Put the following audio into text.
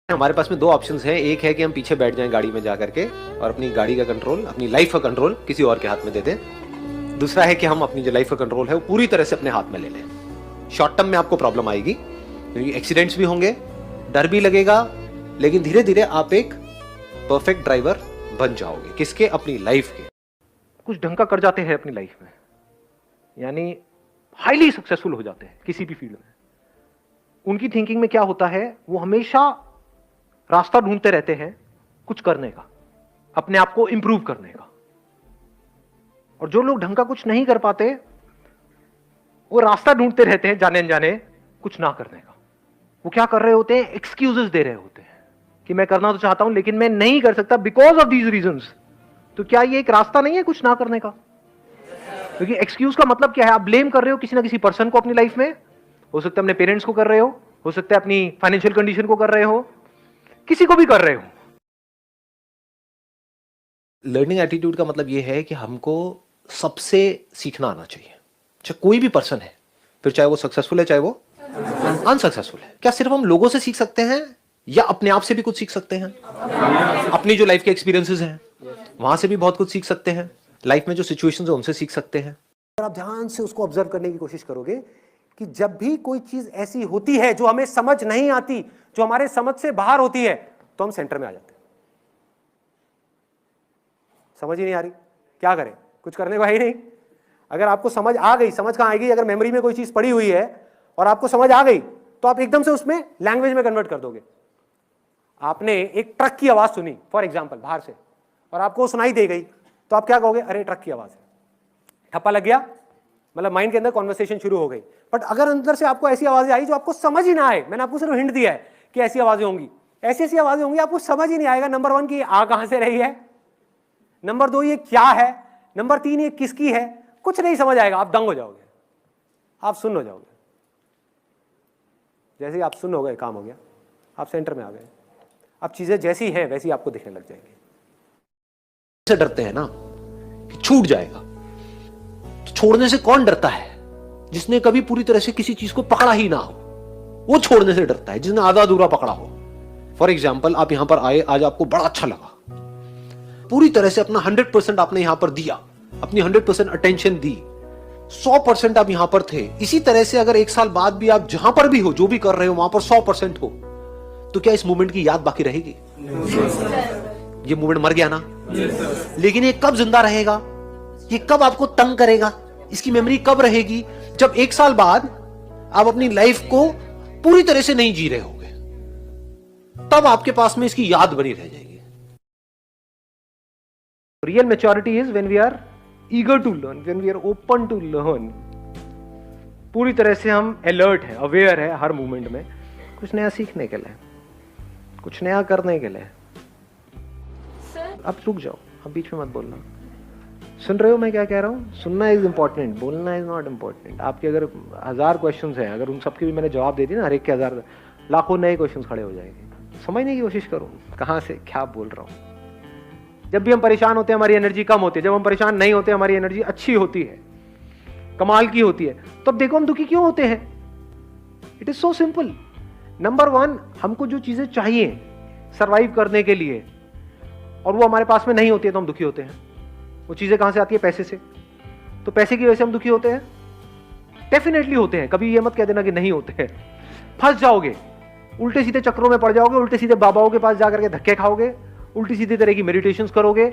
हमारे पास में दो ऑप्शंस हैं। एक है कि हम पीछे बैठ जाएं गाड़ी में जा करके और अपनी गाड़ी का कंट्रोल, अपनी लाइफ का कंट्रोल किसी और के हाथ में दे दें। दूसरा है कि हम अपनी जो लाइफ का कंट्रोल है वो पूरी तरह से अपने हाथ में ले लें। शॉर्ट टर्म में आपको प्रॉब्लम आएगी क्योंकि एक्सीडेंट्स भी होंगे, डर भी लगेगा, लेकिन धीरे धीरे आप एक परफेक्ट ड्राइवर बन जाओगे। किसके? अपनी लाइफ के। कुछ ढंग का कर जाते हैं अपनी लाइफ में, यानी हाईली सक्सेसफुल हो जाते हैं किसी भी फील्ड में। उनकी थिंकिंग में क्या होता है, वो हमेशा रास्ता ढूंढते रहते हैं कुछ करने का, अपने आप को इंप्रूव करने का। और जो लोग ढंग का कुछ नहीं कर पाते, वो रास्ता ढूंढते रहते हैं जाने अनजाने कुछ ना करने का। वो क्या कर रहे होते हैं? एक्सक्यूजेस दे रहे होते हैं कि मैं करना तो चाहता हूं लेकिन मैं नहीं कर सकता बिकॉज ऑफ दीज रीजंस। तो क्या ये एक रास्ता नहीं है कुछ ना करने का? क्योंकि एक्सक्यूज का मतलब क्या है? आप ब्लेम कर रहे हो किसी ना किसी पर्सन को अपनी लाइफ में। हो सकता है अपने पेरेंट्स को कर रहे हो सकता है अपनी फाइनेंशियल कंडीशन को कर रहे हो, किसी को भी कर रहे हो। लर्निंग एटीट्यूड का मतलब यह है कि हमको सबसे सीखना आना चाहिए, चाहे कोई भी पर्सन है, फिर चाहे वो सक्सेसफुल है चाहे वो अनसक्सेसफुल है। क्या सिर्फ हम लोगों से सीख सकते हैं या अपने आप से भी कुछ सीख सकते हैं? अपनी जो लाइफ के एक्सपीरियंसेस हैं वहां से भी बहुत कुछ सीख सकते हैं। लाइफ में जो सिचुएशंस है उनसे सीख सकते हैं। अगर आप ध्यान से उसको ऑब्जर्व करने की कोशिश करोगे कि जब भी कोई चीज ऐसी होती है जो हमें समझ नहीं आती, जो हमारे समझ से बाहर होती है, तो हम सेंटर में आ जाते हैं। समझ ही नहीं आ रही, क्या करें? कुछ करने को है ही नहीं। अगर आपको समझ आ गई, समझ कहां आएगी? अगर मेमोरी में कोई चीज पड़ी हुई है और आपको समझ आ गई तो आप एकदम से उसमें लैंग्वेज में कन्वर्ट कर दोगे। आपने एक ट्रक की आवाज सुनी फॉर एग्जाम्पल बाहर से, और आपको सुनाई दे गई, तो आप क्या कहोगे? अरे ट्रक की आवाज है। ठप्पा लग गया, मतलब माइंड के अंदर कॉन्वर्सेशन शुरू हो गई। बट अगर अंदर से आपको ऐसी आवाजें आई जो आपको समझ ही ना आए, मैंने आपको सिर्फ हिंट दिया है कि ऐसी आवाजें होंगी, ऐसी ऐसी आवाजें होंगी, आपको समझ ही नहीं आएगा। नंबर 1 की आ कहां से रही है, नंबर 2 ये क्या है, नंबर 3 ये किसकी है, कुछ नहीं समझ आएगा। आप दंग हो जाओगे, आप सुन्न हो जाओगे। जैसे ही आप सुन्न हो गए, काम हो गया, आप सेंटर में आ गए। अब चीजें जैसी हैं वैसी आपको दिखने लग जाएंगी। से डरते हैं ना कि छूट जाएगा, तो छोड़ने से कौन डरता है? जिसने कभी पूरी तरह से किसी चीज को पकड़ा ही ना हो, वो छोड़ने से डरता है। जिसने आधा अधूरा पकड़ा हो। फॉर एग्जाम्पल, आप यहां पर आए, आज आपको बड़ा अच्छा लगा, पूरी तरह से अपना 100% आपने यहां पर दिया, अपनी 100% अटेंशन दी, 100% आप यहां पर थे। इसी तरह से अगर 1 साल बाद भी आप जहां पर भी हो, जो भी कर रहे हो वहां पर 100% हो, तो क्या इस मूवमेंट की याद बाकी रहेगी? ये मूवमेंट मर गया ना। लेकिन ये कब जिंदा रहेगा? ये कब आपको तंग करेगा? इसकी मेमोरी कब रहेगी? जब 1 साल बाद आप अपनी लाइफ को पूरी तरह से नहीं जी रहे होगे, तब आपके पास में इसकी याद बनी रह जाएगी। Real maturity is when we are eager to learn, when we are open to learn. पूरी तरह से हम अलर्ट है, अवेयर है हर मूवमेंट में, कुछ नया सीखने के लिए, कुछ नया करने के लिए। अब रुक जाओ, अब बीच में मत बोलना। सुन रहे हो मैं क्या कह रहा हूँ? सुनना इज इंपॉर्टेंट, बोलना इज नॉट इंपॉर्टेंट। आपके अगर 1000 क्वेश्चंस हैं, अगर उन सबके भी मैंने जवाब दे दिए ना, हर एक के 1000, लाखों नए क्वेश्चंस खड़े हो जाएंगे। समझने की कोशिश करो कहाँ से क्या बोल रहा हूँ। जब भी हम परेशान होते हैं हमारी एनर्जी कम होती है, जब हम परेशान नहीं होते हमारी एनर्जी अच्छी होती है, कमाल की होती है। तो अब देखो हम दुखी क्यों होते हैं? It is so simple. Number 1, हमको जो चीजें चाहिए सर्वाइव करने के लिए और वो हमारे पास में नहीं होती है तो हम दुखी होते हैं। वो चीजें कहां से आती है? पैसे से। तो पैसे की वजह से हम दुखी होते हैं? डेफिनेटली होते हैं। कभी ये मत कह देना कि नहीं होते हैं। फंस जाओगे, उल्टे सीधे चक्रों में पड़ जाओगे, उल्टे सीधे बाबाओं के पास जाकर के धक्के खाओगे, उल्टी सीधी तरह की मेडिटेशंस करोगे,